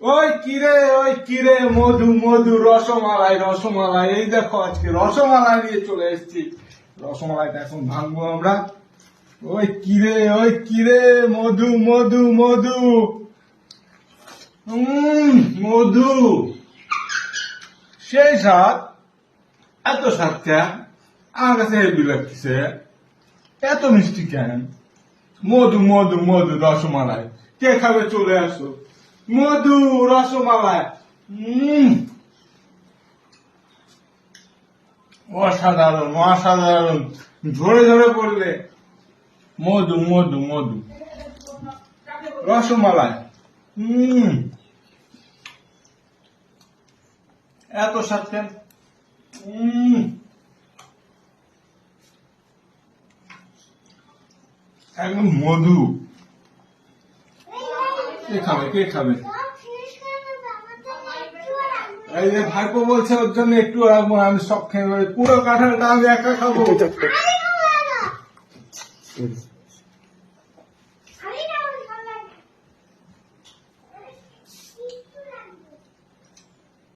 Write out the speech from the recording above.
ওই কিরে মধু মধু রসমালাই রসমালাই, এই দেখো আজকে রসমালাই নিয়ে চলে এসেছি। রসমালাইটা এখন ভাঙবো আমরা। ওই কিরে মধু মধু মধু মধু, সেই স্বাদ, এত স্বাদ কেন? আমার কাছে হেভি লাগছে। এত মিষ্টি কেন? মধু মধু মধু রসমালাই, কে খাবে? চলে আসো। মধু রসমালাই, অসাধারণ অসাধারণ, ঝরে ঝরে পড়লে। মধু মধু মধু রসমালাই, এত স্বাদ কেন? একদম মধু। কে খাবে? কে খাবে? এই যে ভাইপো বলছে ওর জন্য একটু রাখবো, আমি সব খেয়ে পুরো কাঁঠালটা আমি একা খাবো।